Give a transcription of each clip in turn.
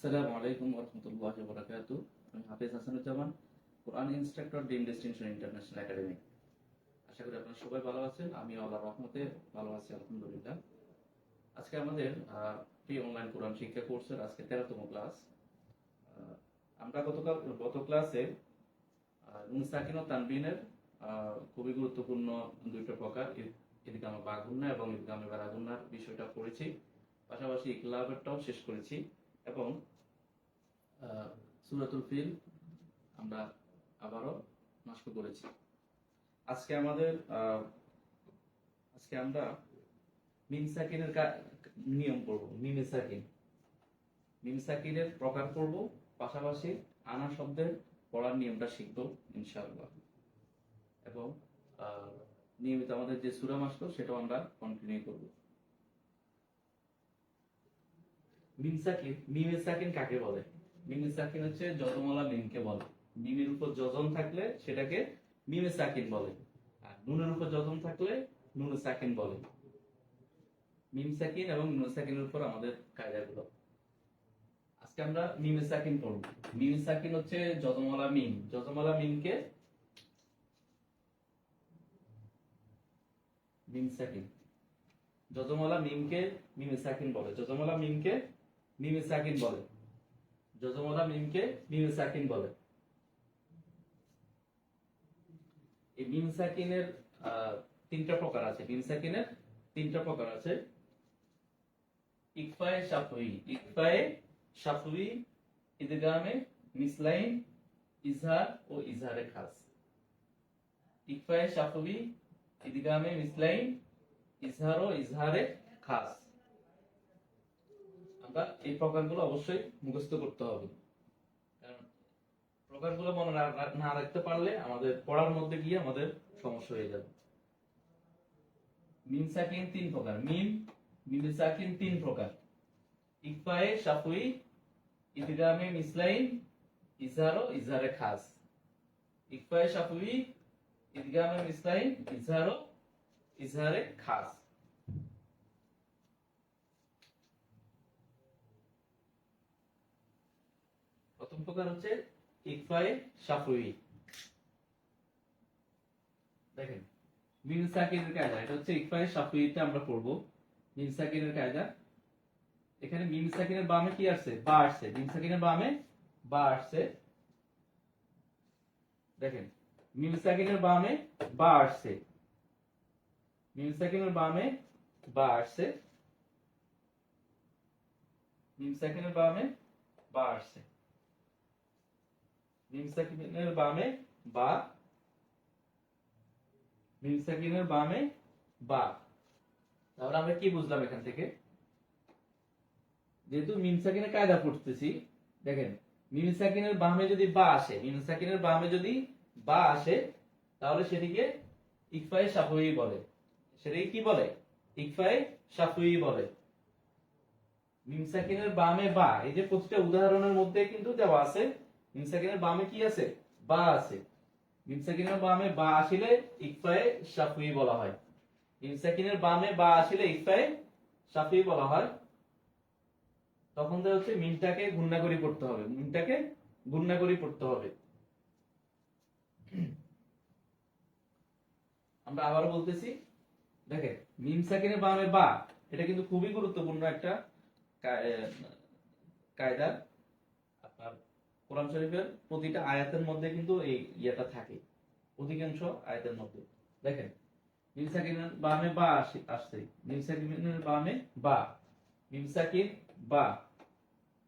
আসসালামু আলাইকুম ওয়া রাহমাতুল্লাহি ওয়া বারাকাতুহু। আমি Hafez Hasanuzzaman, Quran instructor, dream destination international academy. আশা করি আপনারা সবাই ভালো আছেন। আমি আল্লাহর রহমতে ভালো আছি, আলহামদুলিল্লাহ। আজকে আমাদের ফ্রি অনলাইন কোরআন শিক্ষা কোর্সের আজকে 13তম ক্লাস। আমরা গত ক্লাসে নুন সাকিন ও তানবিনের খুবই গুরুত্বপূর্ণ দুইটা প্রকার, ইদগামে বা গুন্না এবং ইদগামে বারা গুন্নার বিষয়টা পড়েছি। পাশাপাশি ইকলাবেরটাও শেষ করেছি এবং সূরাতুল ফিল আমরা আবারও নষ্ট করেছি। আজকে আমরা মিম সাকিনের নিয়ম পড়ব। মিম সাকিনের প্রকার পড়ব, পাশাপাশি আনা শব্দের পড়ার নিয়মটা শিখব ইনশাআল্লাহ। এবং নিয়মিত আমাদের যে সূরা মাসক সেটাও আমরা কন্টিনিউ করব। মিমে সাকিন কাকে বলে? মিমে সাকিন হচ্ছে যজমওয়ালা মিমকে বলে। মিমের উপর যজম থাকলে সেটাকে মিমে সাকিন বলে, আর নুনের উপর যজম থাকলে নুনে সাকিন বলে। মিম সাকিন এবং নুন সাকিনের উপর আমাদের কায়দাগুলো। আজকে আমরা মিমে সাকিন পড়ব। মিমে সাকিন হচ্ছে যজমওয়ালা মিম। যজমওয়ালা মিমকে মিম সাকিন, যজমওয়ালা মিমকে মিমে সাকিন বলে। যজমওয়ালা মিমকে মিমে সাকিন বলে। যজমওয়ালা মিমকে মিমে সাকিন বলে। এই মিম সাকিনের তিনটা প্রকার আছে। মিম সাকিনের তিনটা প্রকার আছে। ইকফায়ে শাফউই, ইদগামে মিসলাইন, ইজহার ও ইজহারে খাস। ইকফায়ে শাফউই, ইদগামে মিসলাইন, ইজহার ও ইজহারে খাস। আমরা এই প্রকারগুলো অবশ্যই মুখস্থ করতে হবে, কারণ প্রকারগুলো মনে না রাখতে পারলে আমাদের পড়ার মধ্যে গিয়ে আমাদের সমস্যা হয়ে যাবে। মিম সাকিন তিন প্রকার। মিম সাকিন তিন প্রকার: ইকফায়ে শাফউই, ইদগামে মিসলাইন, ইজহার ও ইজহারে খাস। ইকফায়ে শাফউই, ইদগামে মিসলাইন, ইজহার ও ইজহারে খাস। প্রথম প্রকার হচ্ছে ইকফায়ে শাফউই। দেখেন মিম সাকিনের কায়দা, এটা হচ্ছে ইকফায়ে শাফউইতে আমরা পড়ব। মিম সাকিনের কায়দা, এখানে মিম সাকিনের বামে কি আসছে? বা আসছে। মিম সাকিনের বামে বা আসছে। দেখেন মিম সাকিনের বামে বা আসছে। মিম সাকিনের বামে বা আসছে। মিম সাকিনের বামে বা আসছে। মিম সাকিনের বামে বা, মিম সাকিনের বামে বা। তাহলে আমরা কি বুঝলাম এখান থেকে? যেহেতু মিম সাকিনের কায়দা পড়তেছি, দেখেন মিম সাকিনের বামে যদি বা আসে, মিম সাকিনের বামে যদি বা আসে, তাহলে সেটিকে ইকফায়ে শাফউই বলে। সেটাকে কি বলে? ইকফায়ে শাফউই বলে। মিম সাকিনের বামে বা, এই যে প্রতিটা উদাহরণের মধ্যে কিন্তু দেওয়া আছে মিম সাকিনের বামে কি আছে? বা আছে। মিম সাকিনের বামে বা আসলে ইকফায়ে শাফউই বলা হয়। মিম সাকিনের বামে বা আসলে ইকফায়ে শাফউই বলা হয়। তখন তো হচ্ছে মিমটাকে গুণনা করে পড়তে হবে। মিমটাকে গুণনা করে পড়তে হবে। আমরা আবারও বলতেছি, দেখেন মিম সাকিনের বামে বা, এটা কিন্তু খুবই গুরুত্বপূর্ণ একটা কায়দা। আপনার কোরআন শরীফের প্রতিটা আয়াতের মধ্যে কিন্তু এই ইয়েটা থাকে, অধিকাংশ আয়াতের মধ্যে। দেখেন মিম সাকিনের বামে বা আসছে। মিম সাকিনের বামে বা, মিম সাকিন বা,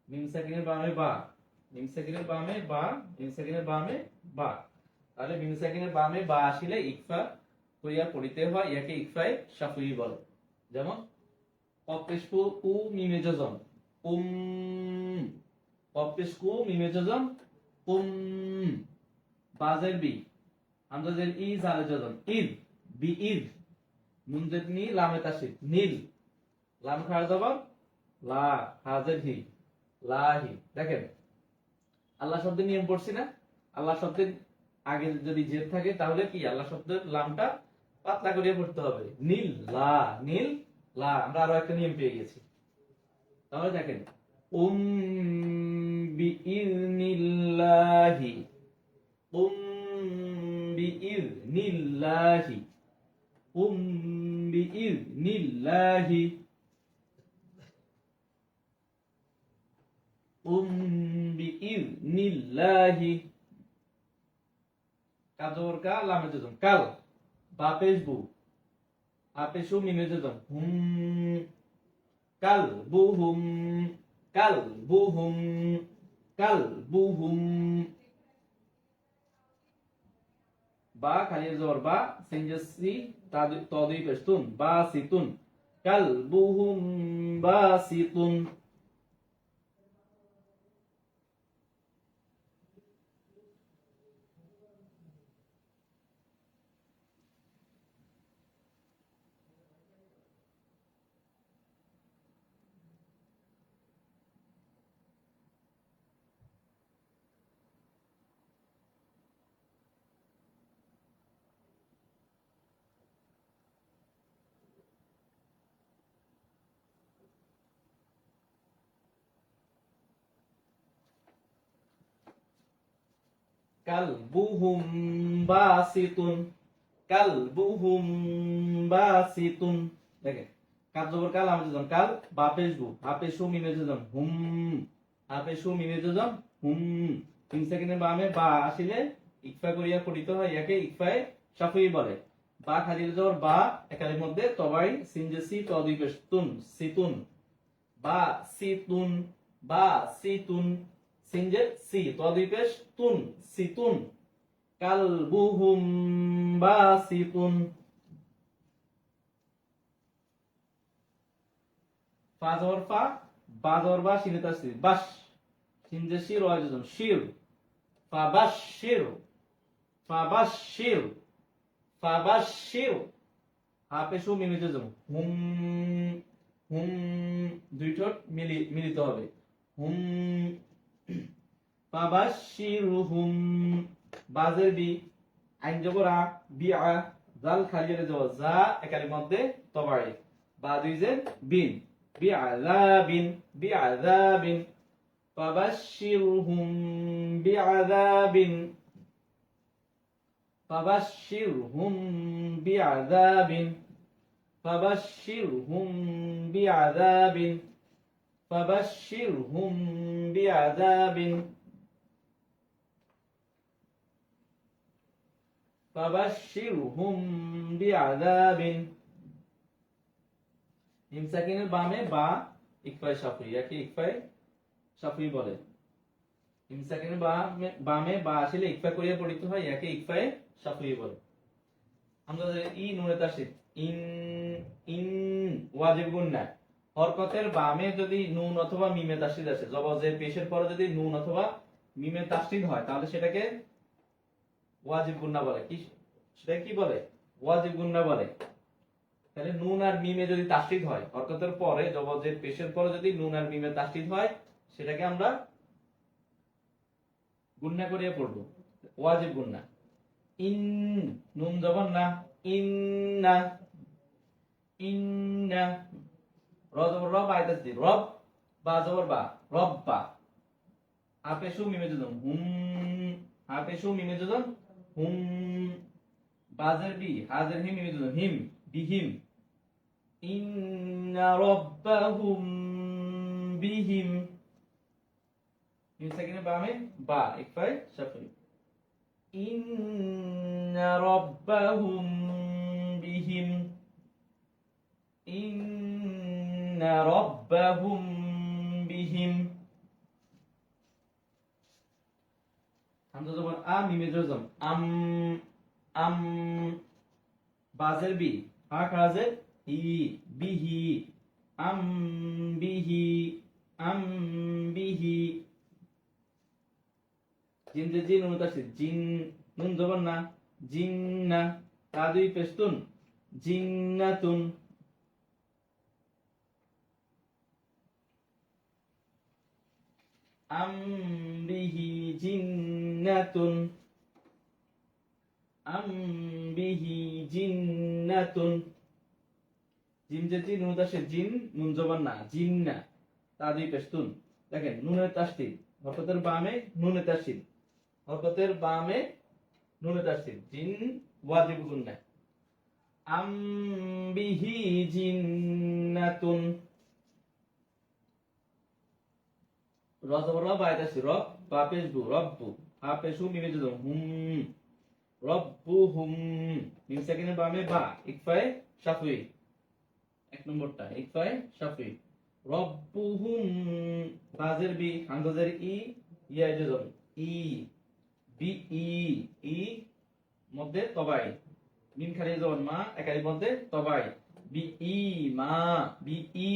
মিম সাকিনের বামে বা, মিম সাকিনের বামে বা, মিম সাকিনের বামে বা। তাহলে মিম সাকিনের বামে বা আসলে ইকফা কইয়া পড়িতে হয়, ইয়াকে ইকফায়ে শাফউই বলে। যেমন কপেশকু উ মিমে যজম কপেশকু মিমে যজম বাজের বি, হামজাজের ই, জালে যজম ইদ, বি ইদ, নুনজের নি, লামে তাসদীদ নীল, লাম খাড়া জবর লা, হাজের হি, লাহি। দেখেন আল্লাহ শব্দের নিয়ম পড়ছি না? আল্লাহ শব্দের আগে যদি জেদ থাকে তাহলে কি আল্লাহ শব্দের লামটা পাতলা করে পড়তে হবে। নীল লা, নীল লা। আমরা আরো একটা নিয়ম পেয়ে গেছি। তাহলে দেখেন বিইذনিল্লাহি কুম বিইذনিল্লাহি কুম বিইذনিল্লাহি কুম বিইذনিল্লাহি কাজর কা লামে যজম কাল বা পেশবু আপেশু মিমে যজম হুম কালবুহুম কালবুহুম কালবুহুম বা খালি জবর বা সিনজাসি তাদুই পেশতুন বাসিতুন কালবুহুম বাসিতুন কালবুহুম বাসিতুন কালবুহুম বাসিতুন দেখেন কাল জবর কাল আমি যখন কাল বা পেশবু আপেশু মিমে যখন হুম আপেশু মিমে যখন হুম 3 সেকেন্ডের বামে বা আসলে ইকফা করিয়া পঠিত হয় একে ইকফায়ে শাফি বলে বা খালি জবর বা একালের মধ্যে তবাই সিনজেসি তদুই পেশতুন সিতুন বা সিতুন বা সিতুন সিনজে সি তদুই পেশ তুন সিতুন কালবুহুম বাসিতুন ফাজর ফা বাজর বা শিনে তাসদিদ বাশ সিনজে শির ওয়াজুন শির ফাবাশশির ফাবাশশির ফাবাশশির হাপেশু মিমে যজম হুম হুম দুই ঠোঁট মিলিত হবে হুম ফাবাশশিরহুম বাজের বি আইন জবরা বিআ জাল খালিয়ে যাওয়া যা একালের মধ্যে তবাই বা দুই জের বিন বিআযাবিন বিআযাবিন ফাবাশশিরহুম বিআযাবিন ফাবাশশিরহুম বিআযাবিন ফাবাশশিরহুম বিআযাবিন ফাবাশশিরহুম বিআযাবিন ফাবাশশিরহুম বিআযাবিন মিম সাকিনের বামে বা ইকফায়ে শাফি একে ইকফায়ে শাফি বলে মিম সাকিনের বামে বা আসলে ইকফা করিয়া পঠিত হয় একে ইকফায়ে শাফি বলে আমরা ই নুনে তাসদীদ ইন ইন ওয়াজিব গুন্না হরকতের বামে যদি নুন অথবা মিমে তাসদীদ আসে জবজের পেশের পরে যদি নুন অথবা মিমে তাসদীদ হয় তাহলে সেটাকে ওয়াজিব গুন্না বলে কি সেটা কি বলে ওয়াজিব গুন্না বলে তাহলে নুন আর মিমে যদি তাসদীদ হয় হরকতের পরে জবজের পেশের পরে যদি নুন আর মিমে তাসদীদ হয় সেটাকে আমরা গুন্না করিয়া পড়ব ওয়াজিব গুন্না ইন নুন জবর না ইন্না ইন্না র জবর রব আইতাছি রব বা জবর বা রব্বা আপেশু মিমে যজন হুম আপেশু মিমে যজন হুম বাজের বি হাজের হিম মিমে যজন হিম বিহিম ইন্না রাব্বাহুম বিহিম মিম সাকিনের বামে বা ইকফায়ে শাফি ইন্না রাব্বাহুম বিহিম ইন্না রাব্বাহুম বিহিম হামজা জবর আ মিমে জজম আম বাজের বি হা কাজের ই বিহি আম বিহি আম বিহি জিন যে জিন অনুতাসিদ জিন নুন জবর না জিন্না তা দুই পেশতুন জিন্নাতুন আম বিহি জিন্নাতুন আম বিহি জিন্নাতুন জিন যে জিন নুন তাসদীদ জিন নুন জবর না জিন্না তা দুই পেশতুন দেখেন নুনের তাসদীদ হরকতের বামে নুনে তাসিল, হরকতের বামে নুনে তাসিল, জিন ওয়াজিব গুন্না। আম বিহি জিন্নাতুন, রজবর বা আইতাছি রব বা পেশবু রব্বু, হা পেশু মিমে যুদম হুম, রব্বুহুম, মিম সাকিনের বামে বা, ইকফায়ে শাফি, এক নম্বরটা ইকফায়ে শাফি। রব্বুহুম, বাজের বি, হামজাজের ই, ইয়া যুদম ই, বি ই, ই মধ্যে তবাই, মিম খালি যখন মা, একালিফ মধ্যে তবাই, বি ই মা, বি ই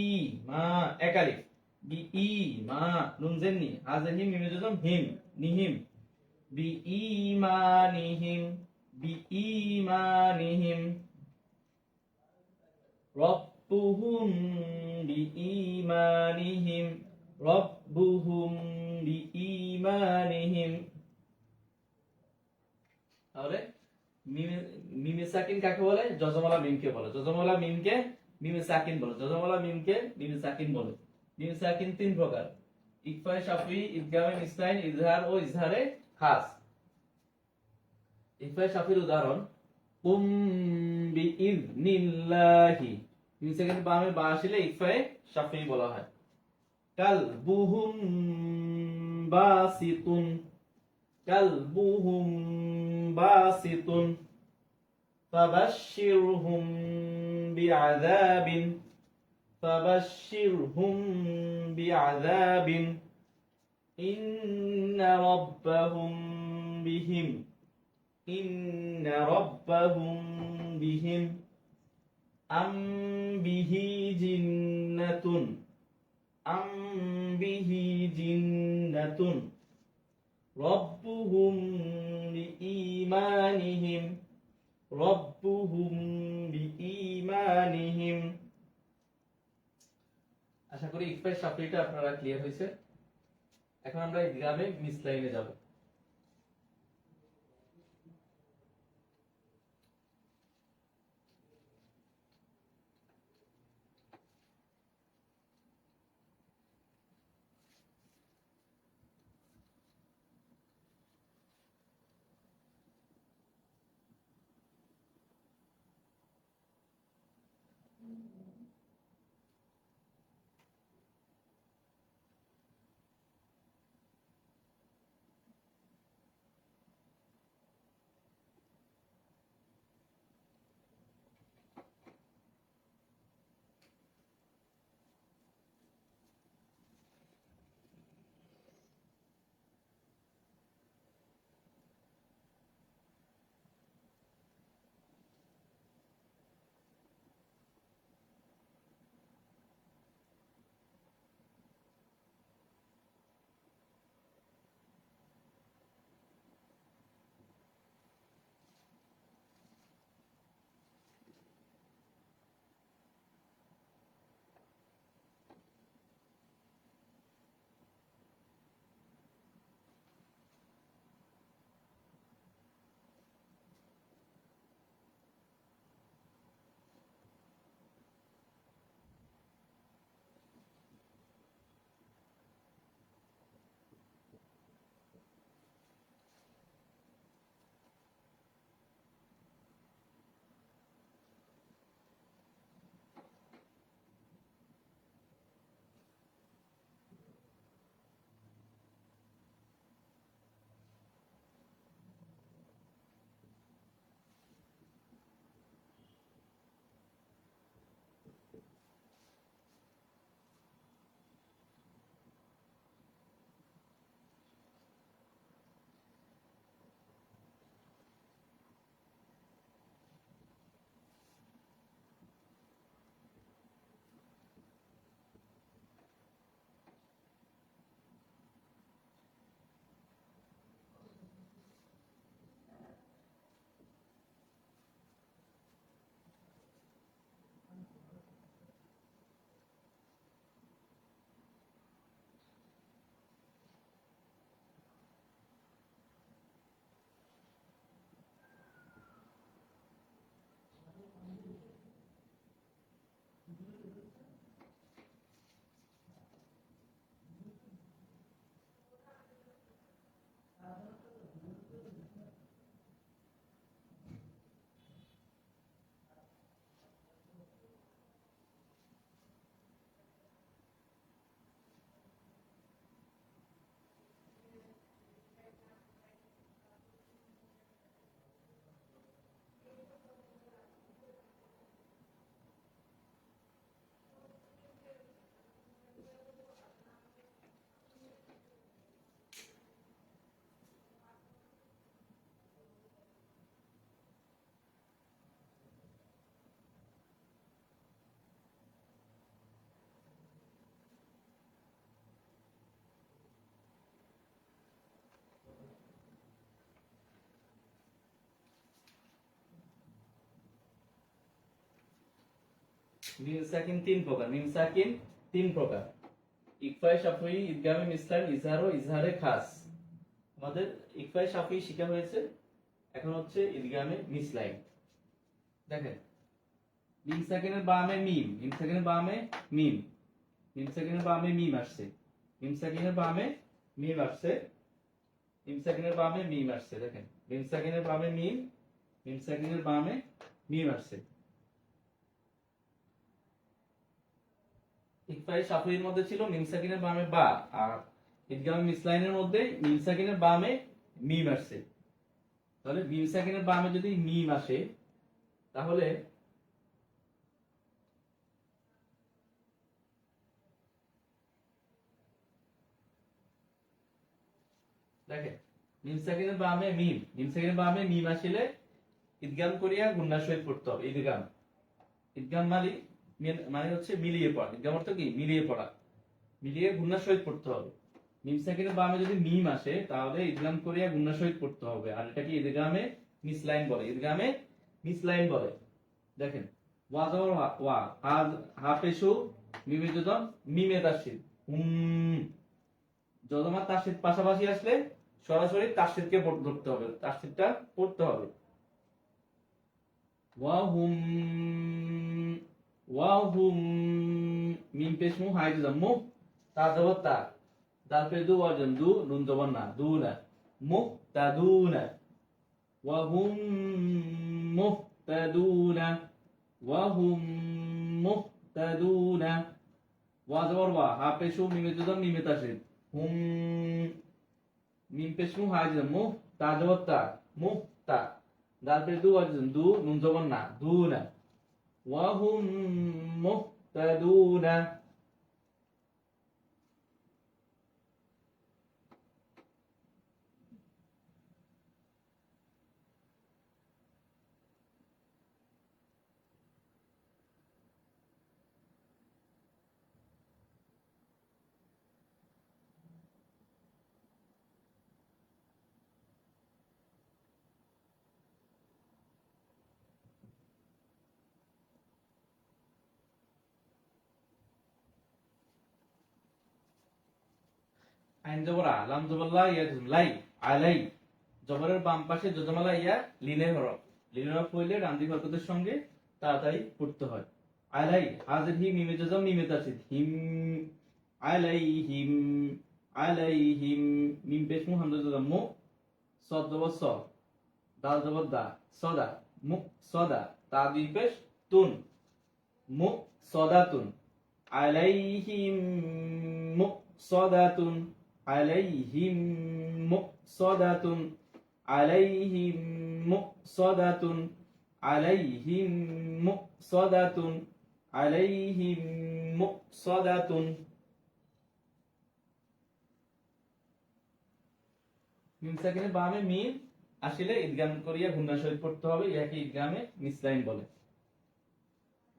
মা, একালিফ, বি ই মা, নুন জেননি, হাজের হিম, মিমে যুদম হিম, নিহিম, বি ইমানিহিম, বি ইমানিহিম, রব্বুহুম বি ইমানিহিম, রব্বুহুম বি ইমানিহিম। তাহলে মিমে সাকিন কাকে বলে? যজমওয়ালা মিমকে বলে। যজমওয়ালা মিমকে মিমে সাকিন বলে। যজমওয়ালা মিমকে মিমে সাকিন বলে। মিমে সাকিন তিন প্রকার: ইকফায়ে শাফি, ইদগামে মিসলাইন, ইজহার ও ইজহারে খাস। ইকফায়ে শাফির উদাহরণ: কুম বিইযনিল্লাহি, মিম সাকিন বামে বা আসলে ইকফায়ে শাফি বলা হয়। কালবুহুম বাসিতুন, কালবুহুম বাসিতুন, ফাবাশশিরহুম বিআযাবিন, ফাবাশশিরহুম বিআযাবিন, ইন্না রাব্বাহুম বিহিম, ইন্না রাব্বাহুম বিহিম, আম বিহি জিন্নাতুন, আম বিহি জিন্নাতুন, রব্বুহুম বিঈমানিহিম, রব্বুহুম বিঈমানিহিম। আশা করি ইকফায়ে শাফিটা আপনারা ক্লিয়ার হয়েছে। এখন আমরা ইদগামে মিসলাইনে যাব। মিম সাকিন তিন প্রকার, মিম সাকিন তিন প্রকার, ইকফায়ে শাফাই, ইদগামে মিসলাইন, ইজহার ও ইজহারে খাস। আমাদের ইকফায়ে শাফাই শিখা হয়েছে, এখন হচ্ছে ইদগামে মিসলাইন। দেখেন মিম সাকিনের বামে মিম, মিম সাকিনের বামে মিম, মিম সাকিনের বামে মিম আসছে, মিম সাকিনের বামে মিম আসছে, মিম সাকিনের বামে মিম আসছে। দেখেন মিম সাকিনের বামে মিম, মিম সাকিনের বামে মিম আসছে। ইকফায়ে শাফাইয়ের মধ্যে ছিল মিম সাকিনের বামে বা, আর ইদগামে মিসলাইনের মধ্যে মিম সাকিনের বামে মিম আসছে। তাহলে মিম সাকিনের বামে যদি মিম আসে তাহলে দেখেন মিম সাকিনের বামে মিম, মিম সাকিনের বামে মিম আসলে ইদগাম করিয়া গুন্না সহিত পড়তে হবে। ইদগাম, ইদগাম মানে হচ্ছে মিলিয়ে পড়া। ইদগাম অর্থ কি? মিলিয়ে পড়া, মিলিয়ে গুন্না সহিত পড়তে হবে। মিম সাকিনের বামে যদি মিম আসে তাহলে ইদগাম করিয়া গুন্না সহিত পড়তে হবে, আর এটা কি ইদগামে মিসলাইন বলে, ইদগামে মিসলাইন বলে। দেখেন ওয়া জবর ওয়া, হা পেশু, মিমে যদম, মিমে তাসদীদ, যদম আর তাসদীদ পাশাপাশি আসলে সরাসরি তাসদীদকে ধরতে হবে, তাসদীদটা পড়তে হবে। ওয়া হুম, ওয়া হুম, মিম পেশ মু, হাই যদম মু, তা জবর তা, দাল পেশ দু, ওয়া যদম দু, নুন জবর না, দুনা, মুহতাদুনা, ওয়া হুম মুহতাদুনা, ওয়া হুম মুহতাদুনা। ওয়া জবর ওয়া, হা পেশু, মিমে যদম, মিমে তাসদীদ, হুম, মিম পেশ মু, হাই যদম মু, তা জবর তা, মুহতা, দাল পেশ দু, ওয়া যদম দু, নুন জবর না, দুনা, ওয়া হুম মুহতাদুনা। আইন জবর আ, লাম জবর লা, ইয়া জবর লাই, আলাই। জবরের বাম পাশে যজমালা ইয়া লিনের হরফ, লিনের হরফ হইলে ডান দিক হরকতের সঙ্গে তাড়াতাড়ি পড়তে হয়। আলাই, হাজির হি, মিমে যজম, মিমে তাসদীদ, হিম, আলাইহিম, আলাইহিম। মিম পেশ মু, হামজা যজম মু, সদ জবর স, দাল জবর দা, সদা, মুক সদা, তা দুই পেশ তুন, মুক সদাতুন, আলাইহিম মুক সদাতুন, আলাইহিম মুকসাদাতুন, আলাইহিম মুকসাদাতুন, আলাইহিম মুকসাদাতুন, আলাইহিম মুকসাদাতুন। মিম সাকিনের বামে মিম আসলে ইদগাম করিয়া গুন্না সহিত পড়তে হবে, ইয়াকে ইদগামে মিসলাইন বলে।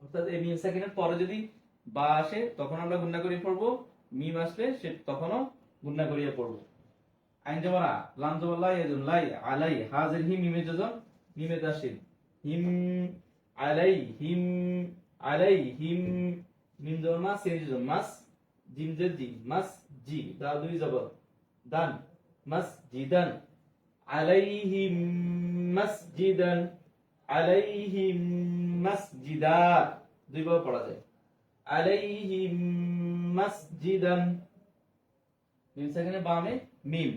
অর্থাৎ এই মিম সাকিনের পরে যদি বা আসে তখন আমরা গুন্না করিয়ে পড়বো, মিম আসলে সে তখনও গুন্না করিয়ে পড়বো। আইন জবর আ, লাম জবর লা, ইয়া জবর লাই, আলাই, হাজির হি, মিমে যজম, মিমে তাসদীদ, হিম, আলাইহিম, আলাইহিম। মিম জবর মা, সিন যজম মাস, জিম জের জি, মাস জি, দা দুই জবর দান, মাসজিদান, আলাইহিম মাসজিদান, আলাইহিম মাসজিদা, দুইভাবে পড়া যায়, আলাইহিম মাসজিদান। মিম সাকিনের বামে মিম,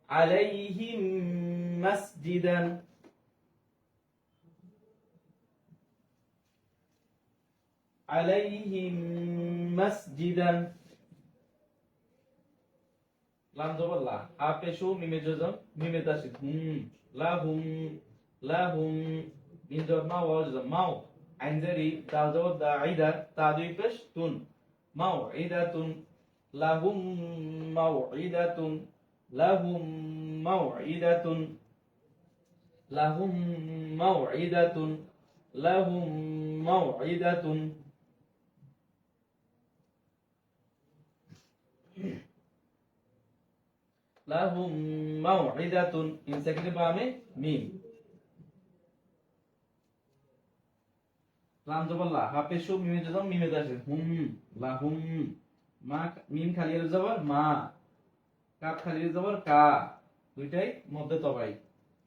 আলাইহিম মাসজিদান, আলাইহিম মাসজিদান। লাম জবর লা, হা পেশু, মিমে যজম, মিমে তাসদীদ, হুম, লাহুম, লাহুম। মিম জবর মা, ওয়া যজম মাও, আইন জারি, দাল জবর দা, আইদা, তা দুই পেশ তুন, মাউইদাতুন, লাহুম মাউইদাতুন, লাহুম মাউইদাতুন, লাহুম মাউইদাতুন, লাহুম মাউইদাতুন। লাহুম মাউইদাতুন, মিম সাকিনের বামে মিম। লাম জবর লা, হা পেশু মিমে জবর মিমে দাসে হুম, লাহুম। মা মিম খালি এর জবর মা, কাপ খালি এর জবর কা, দুইটাই মধ্যে তবাই।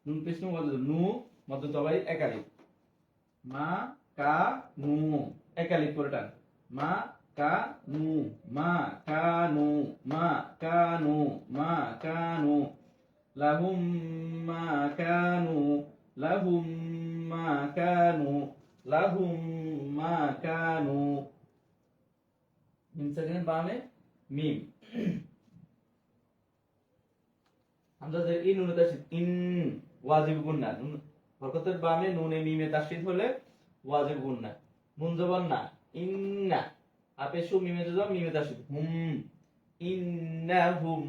নুন পেশু নু মধ্যে তবাই একালিক। মা কা নু, একালিক করে টান। মা কা নু, মা কা নু, মা কা নু, মা কা নু। লাহুম মা কানু, লাহুম মা কানু, লাহুম মা কানু। মিম সেকেন্ড বামে মিম। আমরা যে ইন নুনে তাসদীদ ইন, ওয়াজিব গুন্না। হরকতের বামে নুনে মিমে তাসদীদ হলে ওয়াজিব গুন্না। নুন জবর না, ইন্না। আপেশু মিমে জবর মিমে তাসদীদ হুম, ইন্নাহুম।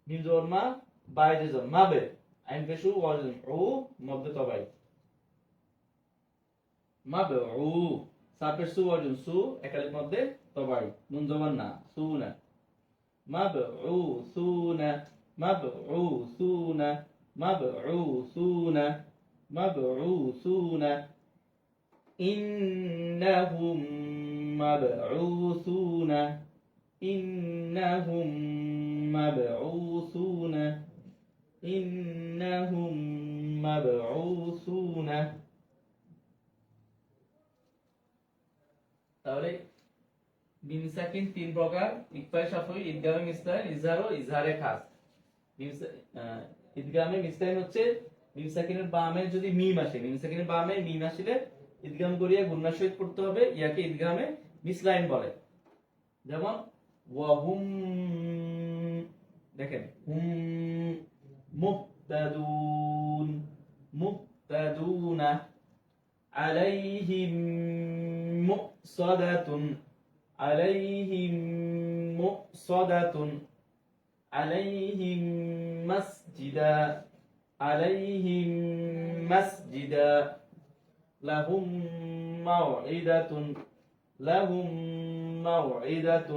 মিম জবর মা, বাইরে জবর মাবে। আইন পেশু ওয়াজিব উ মধ্যে তবাই। মাবে উ, সাপেশু ওয়াজিব সু একালিক মধ্যে তবাই। নুন জবর না, সুনা। مبعوثون مبعوثون مبعوثون مبعوثون إنهم مبعوثون إنهم مبعوثون إنهم مبعوثون। তাহলে মিম সাকিন তিন প্রকার: ইকফায়ে শাফাই, ইদগামে মিসলাইন, ইজহার ও ইজহারে খাস। ইদগামে মিসলাইন হচ্ছে মিম সাকিনের বামে যদি মিম আসে, মিম সাকিনের বামে মিম আসলে ইদগাম করিয়া গুন্নার সহিত পড়তে হবে, ইয়াকে ইদগামে মিসলাইন বলে। যেমন ওয়াহুম, দেখেন হুম মুক্তাদুন, মুক্তাদুনা। আলাইহিম মুসাদাতুন, عليهم مؤصدة، عليهم مسجدا، عليهم مسجدا. لهم موعدة، لهم موعدة،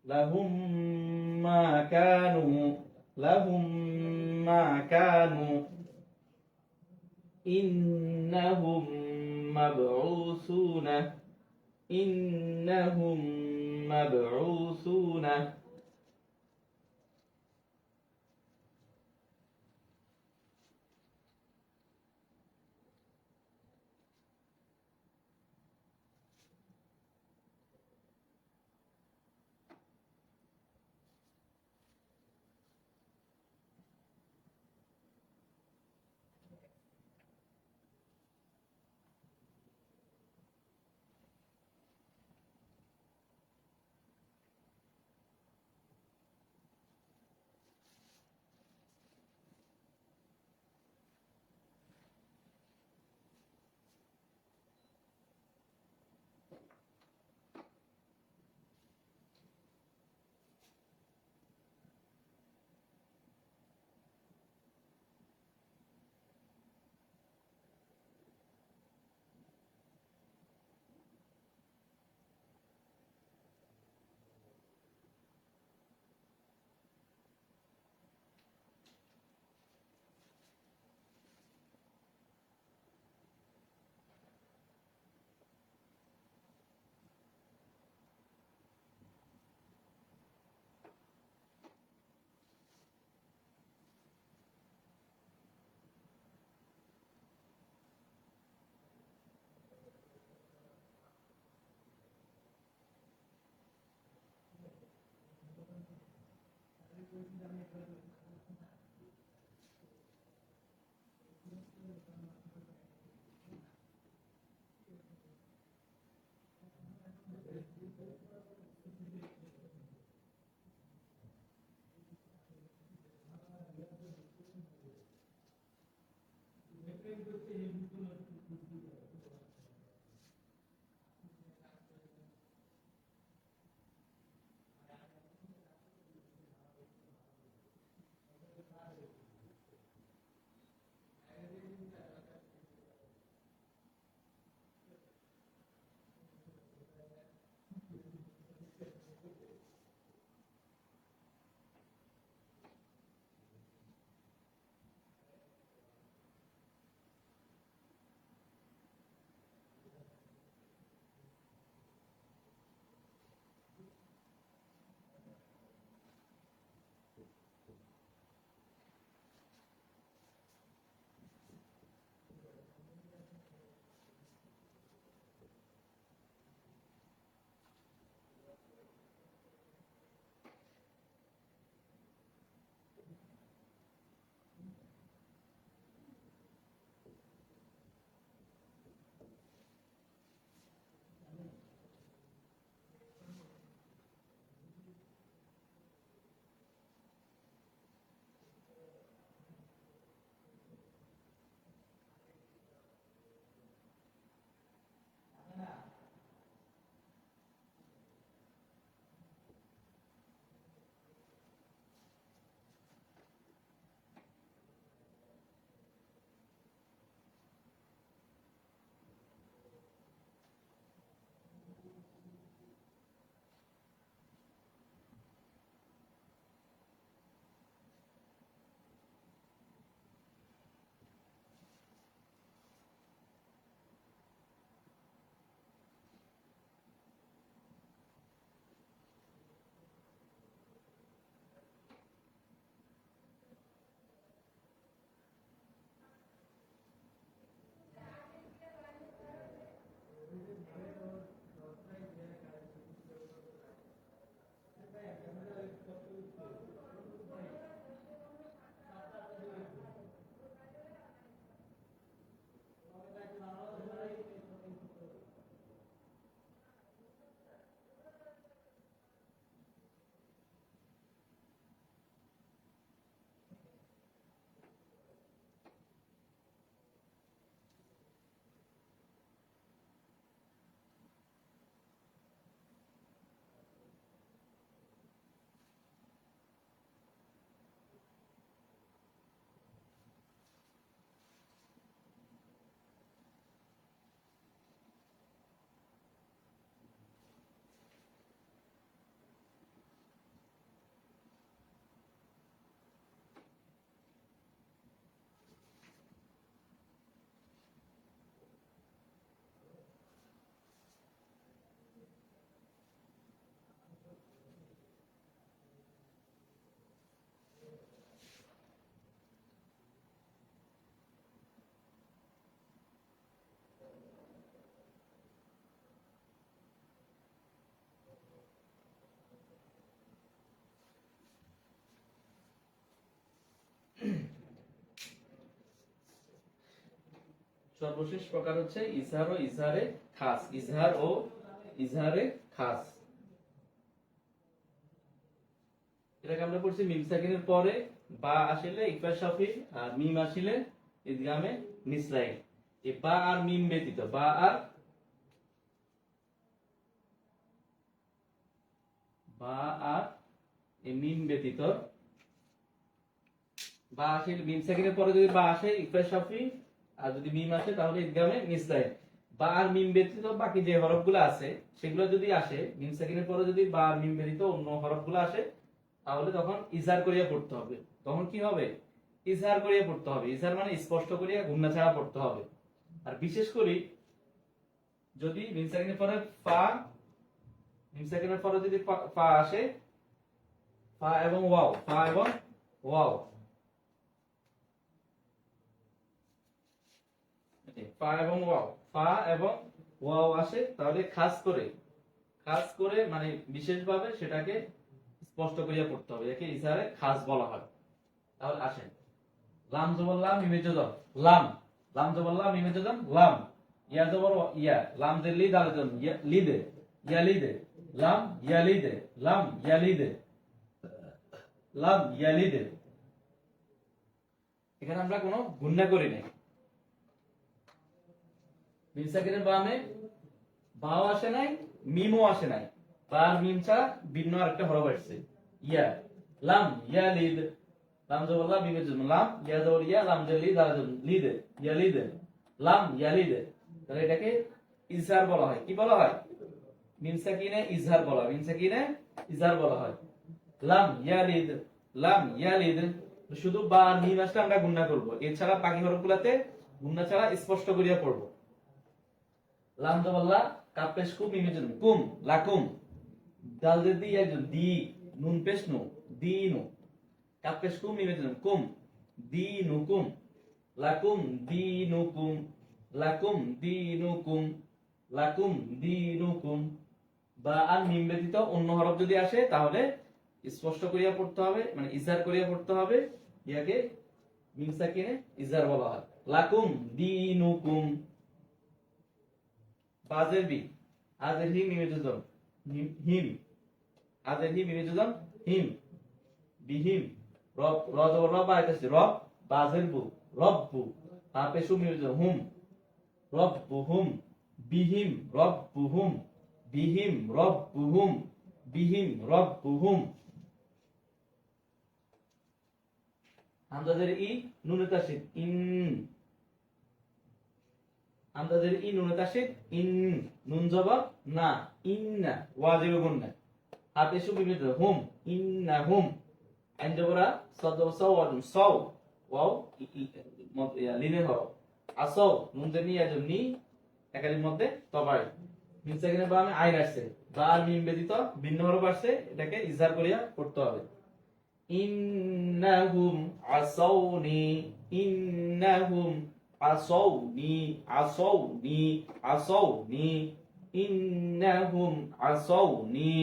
لهم ما كانوا، لهم ما كانوا. إنهم مبعوثون، إنهم مبعوثون। সর্বশেষ প্রকার হচ্ছে ইজহার ও ইজহারে খাস। ইজহার ও ইজহারে খাস, এটাকে আমরা পড়ছি মিম সাকিনের পরে বা আসলে ইকফা শাফি আর মিম আসলে ইদগামে নিসরাইন। এই বা আর মিম ব্যতীত, বা আর এই মিম ব্যতীত, বা আসে মিম সাকিনের পরে যদি বা আসে ইকফা শাফি আর যদি মিম আসে তাহলে ইদগামে নিসরাইন। বা আর মিম ব্যতীত বাকি যে হরফগুলো আছে সেগুলো যদি আসে মিম সাকিনের পরে যদি বা আর মিম ব্যতীত অন্য হরফগুলো আসে তাহলে তখন ইজহার করিয়া পড়তে হবে। তখন কি হবে? ইজহার করিয়া পড়তে হবে। ইজহার মানে স্পষ্ট করিয়া গুণনা ছাড়া পড়তে হবে। আর বিশেষ করে যদি মিম সাকিনের পরে ফা, মিম সাকিনের পরে যদি ফা আসে, ফা এবং ওয়াও, ফা এবং ওয়াও, ফা এবং ওয়াও, ফা এবং ওয়াও আসে তাহলে খাস করে মানে বিশেষভাবে সেটাকে স্পষ্ট করিয়া পড়তে হবে। একে ইজহারে খাস বলা হয়। তাহলে আসেন, লাম জবর লাম মিমে জবর লাম, লাম জবর লাম মিমে জবর লাম, ইয়া জবর ইয়া, লাম জের লি দাল জন লিদে, ইয়ালিদে, লাম ইয়ালিদে, লাম ইয়ালিদে, লাম ইয়ালিদে। এখানে আমরা কোনো গুণনা করি নাই। মিম সাকিনের বামে বাও আসে নাই, মিমও আসে নাই, বা আর মিম ছাড়া ভিন্ন আরেকটা হরফ আসছে ইয়া, লাম ইয়ালিদ, লাম জবর লাম মিমে জবর লাম, ইয়া জবর ইয়া, লাম জের লি দাল জন লিদে, ইয়ালিদে, লাম ইয়ালিদে। তাহলে এটাকে ইজহার বলা হয়। কি বলা হয়? মিম সাকিনে ইজহার বলা হয়। মিম সাকিনে ইজহার বলা হয়। লাম ইয়ালিদ, লাম ইয়ালিদ। শুধু বা আর মিম আসলে আমরা গুণনা করব, এছাড়া বাকি হরফগুলোতে গুণনা ছাড়া স্পষ্ট করিয়া পড়ব। লাম জবর লা, কাফ পেশ কু, মিমে জবর কুম, লাকুম, দাল জের দি ইয়া জবর দি, নুন পেশ নু, দিনু, কাফ পেশ কু, মিমে জবর কুম, দিনুকুম, লাকুম দিনুকুম, লাকুম দিনুকুম, লাকুম দিনুকুম। বা আর মিম ব্যতীত অন্য হরফ যদি আসে তাহলে স্পষ্ট করিয়া পড়তে হবে, মানে ইজহার করিয়া পড়তে হবে। ইয়াকে মিম সাকিনে ইজহার বলা হয়। লাকুম দিনুকুম। বাজের বি, আজের হি মিমে জজম হিম, আজের হি মিমে জজম হিম, বিহিম, রব র জবর রব আইতাছে রব, বাজের বু রব্বু, তাপেশু মিমে জজম হুম, রব্বুহুম, বিহিম রব্বুহুম, বিহিম রব্বুহুম, বিহিম রব্বুহুম। হামজাদের ই নুনে তাসদীদ ইন, হামজাদের ই নুনে তাসদীদ ইন, নুন জবর না, ইন্না, ওয়াজিব গুন্না, হাতে শুবি মিতে হুম, ইন্নাহুম, আইন জবরা সাদ সাও ওয়াজম সাও, ওয়াও লিনের হরফ, আসাও নুন দের নি আজম নি, একালির মধ্যে তবাই। মিম সাকিনের বামে আইন আসছে, বা আর মিম ব্যতীত ভিন্ন হরফ আসছে, এটাকে ইজহার করিয়া পড়তে হবে। ইন্নাহুম আসাউনি, ইন্নাহুম আসাউনি, আসাউনি, আসাউনি, ইন্নাহুম আসাউনি।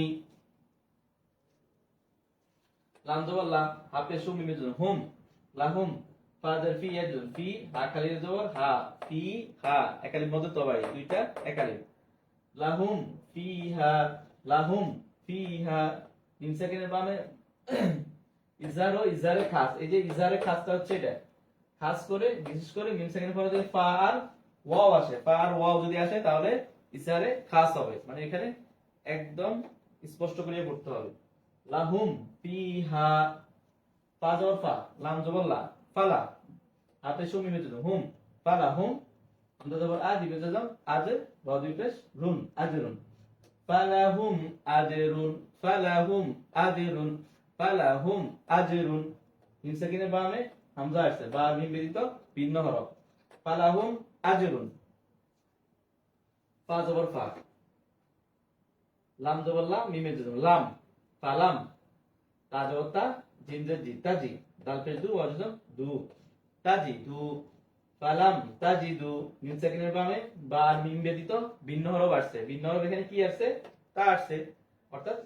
লাম জবর লা, হাফে শু মিমে জবর হুম, লাহুম, ফাদার ফি ইয়াজুন ফি, হা খালির জবর হা, ফি হা, একালির মধ্যে তবাই, দুইটা একালির। লাহুম ফিহা, লাহুম ফিহা। মিম সাকিনের বামে ইজহার ও ইজহারে খাস। এই যে ইজহারে খাসটা হচ্ছে এটা, খাস করে বিশেষ করে মিম সাকিনের পরে যদি ফা আর ওয়াও আসে, ফা আর ওয়াও যদি আসে তাহলে ইজহারে খাস হবে, মানে এখানে একদম স্পষ্ট করে পড়তে হবে। লাহুম ফিহা, ফা জবর ফা, লাম জবর লা, ফালা, হাতে শু মিমে জবর হুম, ফালা হুম, আমরা জবর আ দিবে জবর আজ, র দুই পেশ রুন, আজরুন, ফালাহুম আজরুন, ফালাহুম আজরুন, ফালাহুম আজরুন। মিম সাকিনের বামে হামজা আসছে, বা মিম ব্যতীত ভিন্ন হরফ, ফালাহুম আজরুন, ফা জবর ফা, লাম জবর লাম মিমে জবর লাম, ফালাম, তা জবর তা, জিম জের জি, তাজি, দাল পেশ দু, ওয়াজম দু, তাজি দু, ফালাম তাজিদু। মিম সাকিনের বামে বা আর মিম ব্যতীত ভিন্ন হরফ আসছে, ভিন্ন হরফ এখানে কি আসছে? তা আসছে, অর্থাৎ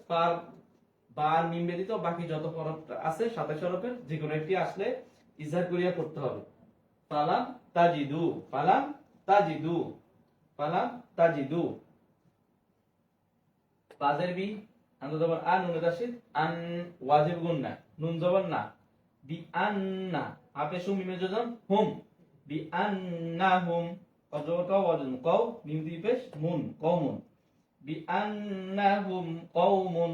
বা আর মিম ব্যতীত বাকি যত হরফ আছে 27 হরফের যে কোনো একটি আসলে ইজহার করিয়া করতে হবে। ফালাম তাজিদু, ফালাম তাজিদু, ফালাম তাজিদু। বাজের বি আমরা জবর আন, নুন তাসদীদ আন, ওয়াজিব গুন্না, নুন জবর না, বি আন্না, আপে সু মিমে যজন হুম, বি আন্নাহুম, কফ জবর কা, ওয়া যজন কাউ, মিম দুই পেশ মুন, কওমুন, বি আন্নাহুম কওমুন,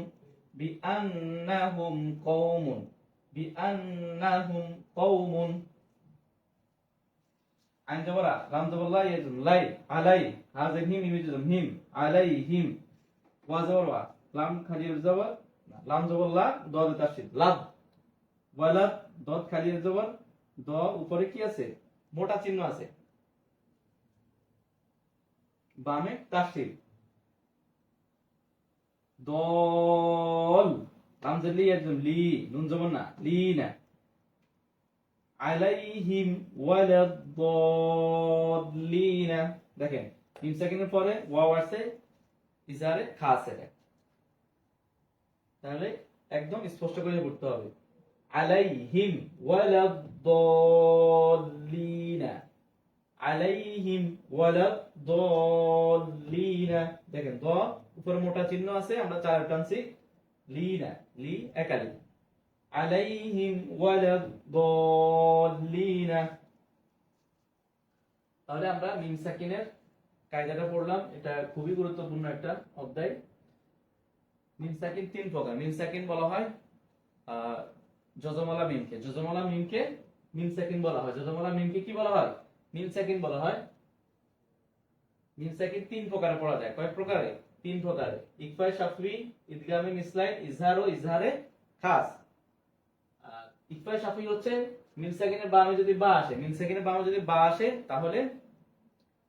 বি আন্নাহুম কওমুন, বি আন্নাহুম কওমুন। আইন জবর আ, লাম জবর লা, ইয়া যজন লাই, আলাই, হাযা হিম, মিম যজন হিম, আলাইহিম, ওয়া জবর ওয়া, লাম খালির জবর না, লাম জবর লা, দদ তাসদীদ লাদ, ওয়ালাদ, দদ খালির জবর দ, উপরে কি আছে মোটা চিহ্ন আছে, বামে তাসদীদ দল, লাম জলি একদম লি, নুন জবর না, লি না, আলাইহিম ওয়ালাদ দল্লিনা। দেখেন মিম সাকিনের পরে ওয়াও আছে, ইজারে খাস আছে, তাহলে একদম স্পষ্ট করে পড়তে হবে, আলাইহিম ওয়ালাদ দল্লিনা, আলাইহিম ওয়ালাদ দল্লিনা। দেখেন দ উপরে মোটা চিহ্ন আছে, আমরা চার টানছি, লি না, লি একালি, আলাইহিম ওয়ালাদ দল্লিনা। তাহলে আমরা মিম সাকিনের কায়দাটা পড়লাম, এটা খুবই গুরুত্বপূর্ণ একটা অধ্যায়। মিম সাকিন তিন প্রকার। মিম সাকিন বলা হয় যজমালা মিমকে, যজমালা মিমকে মিম সাকিন বলা হয়। যজমালা মিমকে কি বলা হয়? মিম সাকিন বলা হয়। মিম সাকিন তিন প্রকারে পড়া যায়। কয় প্রকারে? তিন প্রকারে। ইকফায়ে শাফি, ইদগামে মিসলাইন, ইজহার ও ইজহারে খাস। ইকফায়ে শাফি হচ্ছে মিম সাকিনের বামে যদি বা আসে, মিম সাকিনের বামে যদি বা আসে তাহলে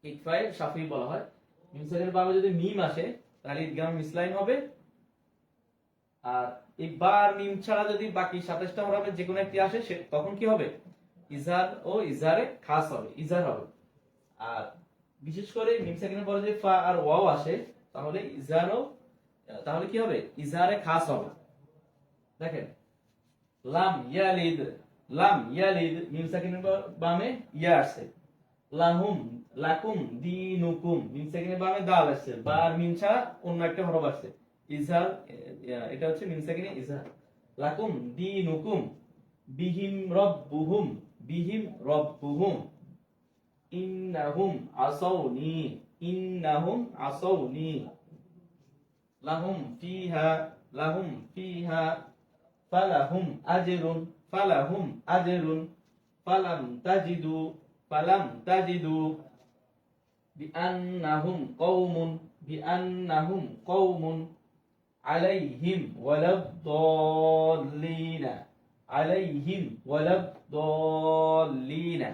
ইকফায়ে শাফি বলা হয়। মিম সাকিনের বামে যদি মিম আসে তাহলে ইদগামে মিসলাইন হবে। আর এই বা আর মিম ছাড়া যদি বাকি 27টা হরফে যে কোনো একটি আসে তখন কি হবে? ইজহার ও ইজহারে খাস হবে, ইজহার হবে। আর বিশেষ করে মিম সাকিনের পরে যদি ফা আর ওয়াও আসে তাহলে তাহলে কি হবে? ইজহারে খাস হবে। দেখেন লাম ইয়ালিদ, লাম ইয়ালিদ মিম সাকিনের বামে ইয়া আসছে। লাহুম, লাকুম, দিনুকুম মিম সাকিনের বামে দাল আসছে। বা আর মিম ছাড়া অন্য একটা হরফ আসছে, ইজহার, এটা হচ্ছে মিম সাকিনে ইজহার। লাকুম দিনুকুম, বিহিম রব্বুহুম, বিহিম রব্বুহুম, ইন্নাহুম আসাউনি, ইন্নাহুম আসাউনি, লাহুম ফিহা, লাহুম ফিহা, ফালাহুম আজরুন, ফালাহুম আজরুন, ফালাম তাজিদু, ফালাম তাজিদু, বিআন্নাহুম কওমুন, বিআন্নাহুম কওমুন, আলাইহিম ওয়ালাদ-দাল্লিনা, আলাইহিম ওয়ালাদ-দাল্লিনা।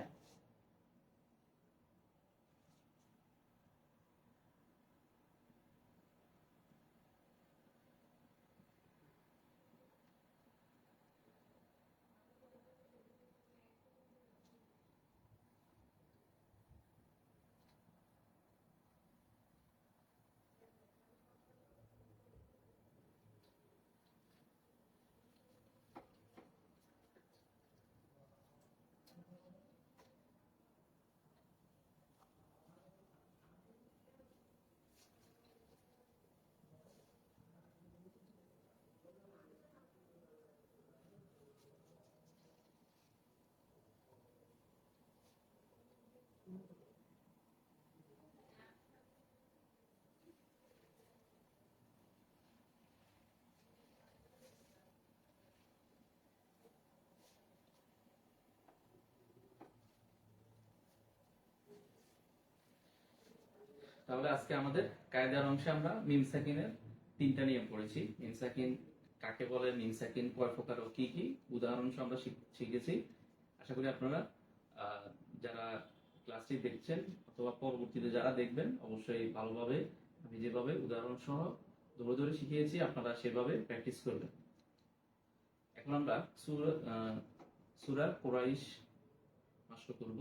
তাহলে আজকে আমাদের কায়দার অংশে আমরা মিম সাকিনের তিনটা নিয়ম পড়েছি। মিম সাকিন কাকে বলে, মিম সাকিন কয় প্রকার ও কি কি, উদাহরণ সহ আমরা শিখেছি। আশা করি আপনারা যারা ক্লাসটি দেখছেন অথবা পরবর্তীতে যারা দেখবেন অবশ্যই ভালোভাবে আমি যেভাবে উদাহরণ সহ ধরে ধরে শিখিয়েছি আপনারা সেভাবে প্র্যাকটিস করবেন। এখন আমরা সূরা কুরাইশ মাশরু করব।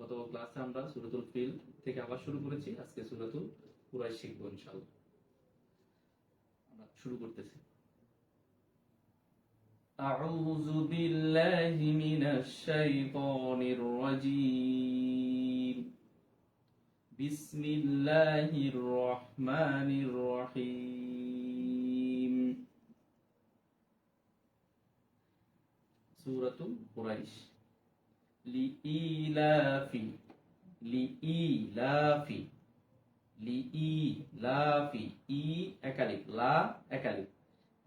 গত ক্লাসে আমরা সূরাতুল ফিল থেকে আবার শুরু করেছি, আজকে সূরাতুল কুরাইশ শিখব ইনশাআল্লাহ। আমরা শুরু করতেছি। আউযু বিল্লাহি মিনাশ শাইতানির রাজীম। বিসমিল্লাহির রহমানির রহিম। সূরাতুল কুরাইশ। লিইলাফি, লিইলাফি, লিইলাফি, ই একালিফ, লা একালিফ,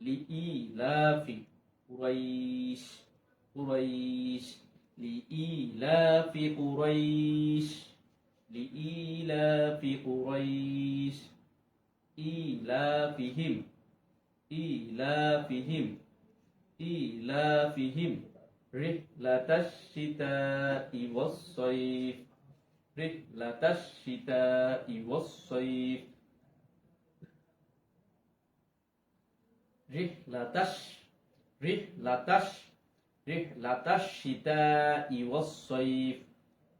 লিইলাফি কুরাইশ, কুরাইশ, লিইলাফি কুরাইশ, লিইলাফি কুরাইশ, ইলাফিহিম, ইলাফিহিম, ইলাফিহিম রিহলাতাশ শিতাই ওয়াস সাইফ, রিহলাতাশ শিতাই ওয়াস সাইফ, রিহলাতাশ, রিহলাতাশ, রিহলাতাশ শিতাই ওয়াস সাইফ,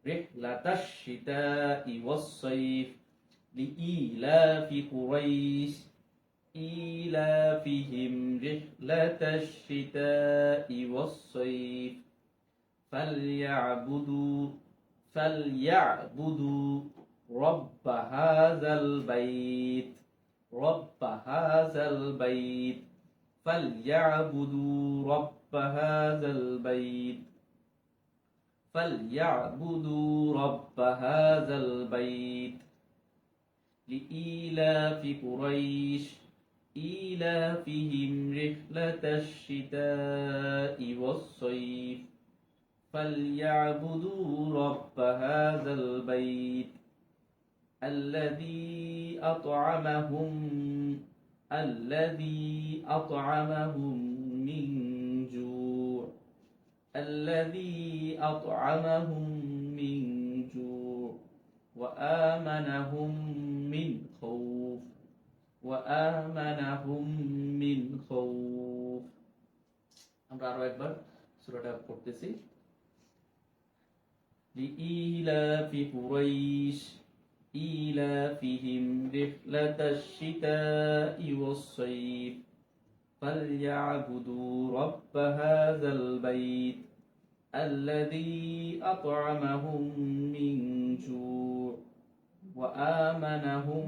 রিহলাতাশ শিতাই ওয়াস সাইফ, লিইলাফি কুরাইশ إيلافهم رحلة الشتاء والصيف فليعبدوا رب هذا البيت، رب هذا البيت، فليعبدوا رب هذا البيت، فليعبدوا رب هذا البيت، لإيلاف قريش إيلافهم رحلة الشتاء والصيف فليعبدوا رب هذا البيت الذي أطعمهم من جوع، الذي أطعمهم من جوع وآمنهم من خوف، وآمنهم من خوف। আমরা আরো একবার সূরাটা পড়তেছি। লিইলাফি কুরাইশ إيلافهم رحلة الشتاء والصيف فليعبدوا رب هذا البيت الذي أطعمهم من جوع وآمنهم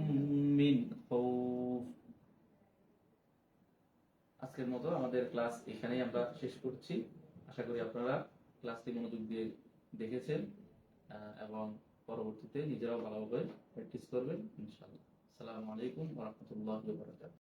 من خوف। আজকের মতো আমাদের ক্লাস এখানেই আমরা শেষ করছি। আশা করি আপনারা ক্লাসটি মনোযোগ দিয়ে দেখেছেন এবং পরবর্তীতে নিজেরাও ভালোভাবে প্র্যাকটিস করবেন ইনশাআল্লাহ। আসসালামু আলাইকুম ওয়া রাহমাতুল্লাহি ওয়া বারাকাতুহু।